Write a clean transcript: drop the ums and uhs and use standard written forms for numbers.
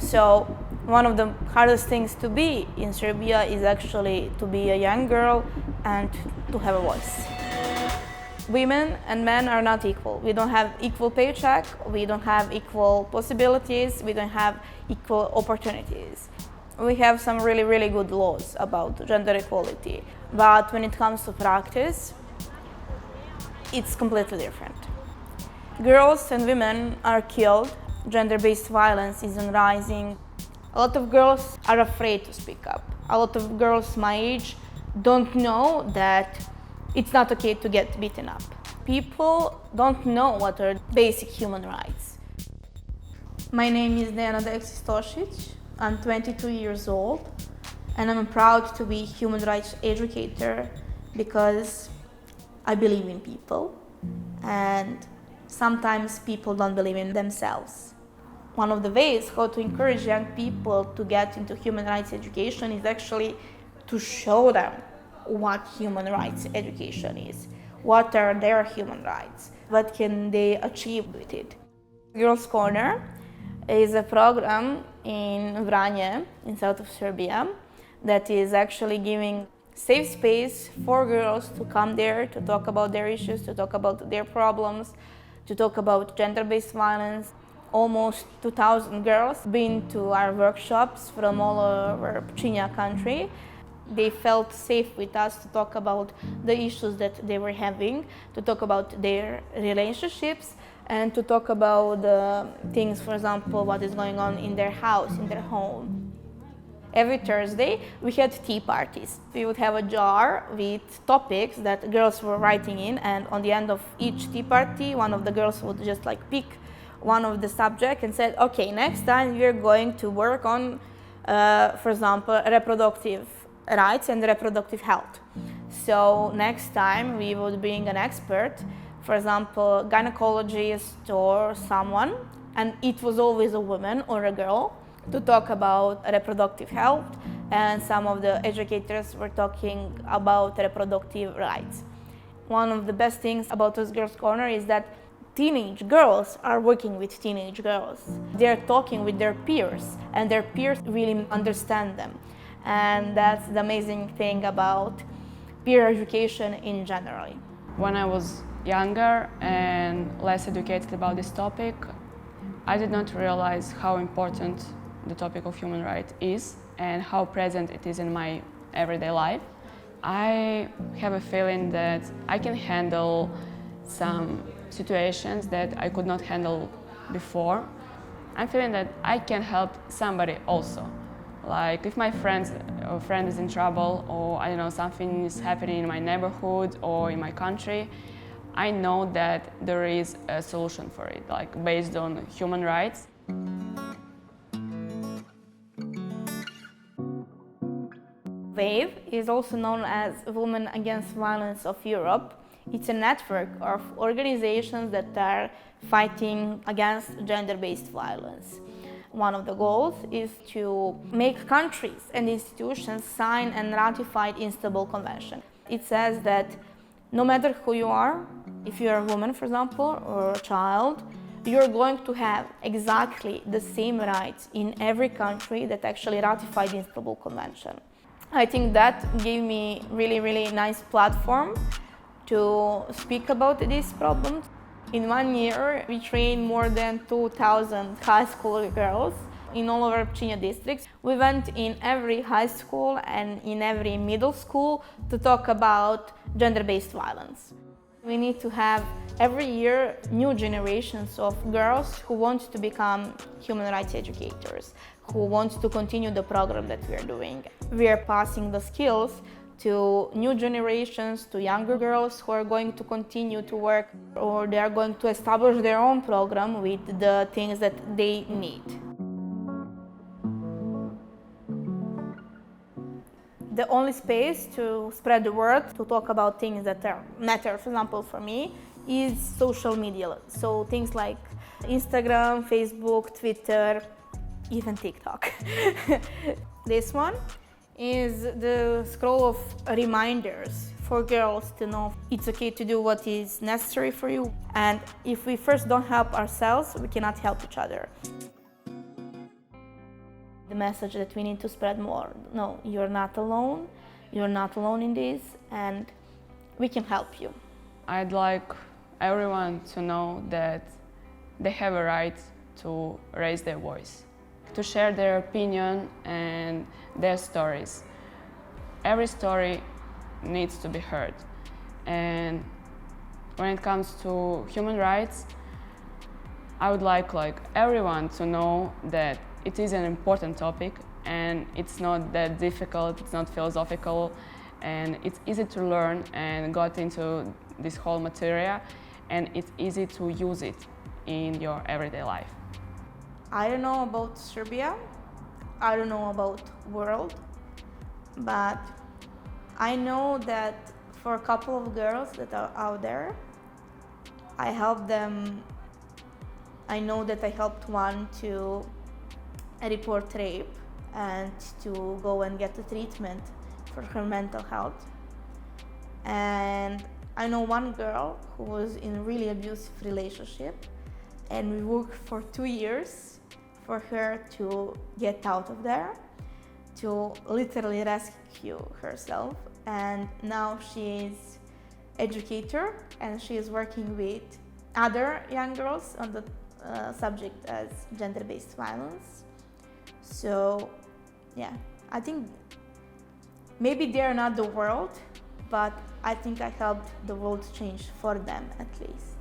So one of the hardest things to be in Serbia is actually to be a young girl and to have a voice. Women and men are not equal. We don't have equal paycheck, we don't have equal possibilities, we don't have equal opportunities. We have some really, really good laws about gender equality, but when it comes to practice, it's completely different. Girls and women are killed, gender-based violence is on rising. A lot of girls are afraid to speak up. A lot of girls my age don't know that it's not okay to get beaten up. People don't know what are basic human rights. My name is Dejana Stosic. I'm 22 years old and I'm proud to be a human rights educator because I believe in people and sometimes people don't believe in themselves. One of the ways how to encourage young people to get into human rights education is actually to show them what human rights education is, what are their human rights, what can they achieve with it. Girls Corner is a program in Vranje, in south of Serbia, that is actually giving safe space for girls to come there to talk about their issues, to talk about their problems, to talk about gender-based violence. Almost 2,000 girls been to our workshops from all over Pčinja country. They felt safe with us to talk about the issues that they were having, to talk about their relationships, and to talk about things, for example, what is going on in their house, in their home. Every Thursday, we had tea parties. We would have a jar with topics that girls were writing in, and on the end of each tea party, one of the girls would just pick one of the subjects and said, okay, next time we're going to work on, for example, reproductive rights and reproductive health. So next time we would bring an expert, for example, gynecologist or someone, and it was always a woman or a girl, to talk about reproductive health, and some of the educators were talking about reproductive rights. One of the best things about this Girls Corner is that teenage girls are working with teenage girls. They're talking with their peers, and their peers really understand them. And that's the amazing thing about peer education in general. When I was younger and less educated about this topic, I did not realize how important the topic of human rights is and how present it is in my everyday life. I have a feeling that I can handle some situations that I could not handle before. I'm feeling that I can help somebody also. Like if my friend is in trouble, or I don't know, something is happening in my neighborhood or in my country, I know that there is a solution for it, based on human rights. WAVE is also known as Women Against Violence of Europe. It's a network of organizations that are fighting against gender-based violence. One of the goals is to make countries and institutions sign and ratify the Istanbul Convention. It says that no matter who you are, if you are a woman, for example, or a child, you're going to have exactly the same rights in every country that actually ratified the Istanbul Convention. I think that gave me really, really nice platform to speak about these problems. In 1 year, we trained more than 2,000 high school girls in all over Pčinja districts. We went in every high school and in every middle school to talk about gender-based violence. We need to have every year new generations of girls who want to become human rights educators, who want to continue the program that we are doing. We are passing the skills to new generations, to younger girls who are going to continue to work, or they are going to establish their own program with the things that they need. The only space to spread the word, to talk about things that matter, for example, for me, is social media. So things like Instagram, Facebook, Twitter, even TikTok. This one is the scroll of reminders for girls to know it's okay to do what is necessary for you. And if we first don't help ourselves, we cannot help each other. message that we need to spread more. No, you're not alone. You're not alone in this, and we can help you. I'd like everyone to know that they have a right to raise their voice, to share their opinion and their stories. Every story needs to be heard. And when it comes to human rights, I would like everyone to know that it is an important topic and it's not that difficult, it's not philosophical, and it's easy to learn and got into this whole material, and it's easy to use it in your everyday life. I don't know about Serbia, I don't know about world, but I know that for a couple of girls that are out there, I helped them. I know that I helped one to report rape and to go and get the treatment for her mental health. And I know one girl who was in a really abusive relationship, and we worked for 2 years for her to get out of there, to literally rescue herself. And now she is educator and she is working with other young girls on the subject as gender-based violence. So yeah, I think maybe they're not the world, but I think I helped the world change for them at least.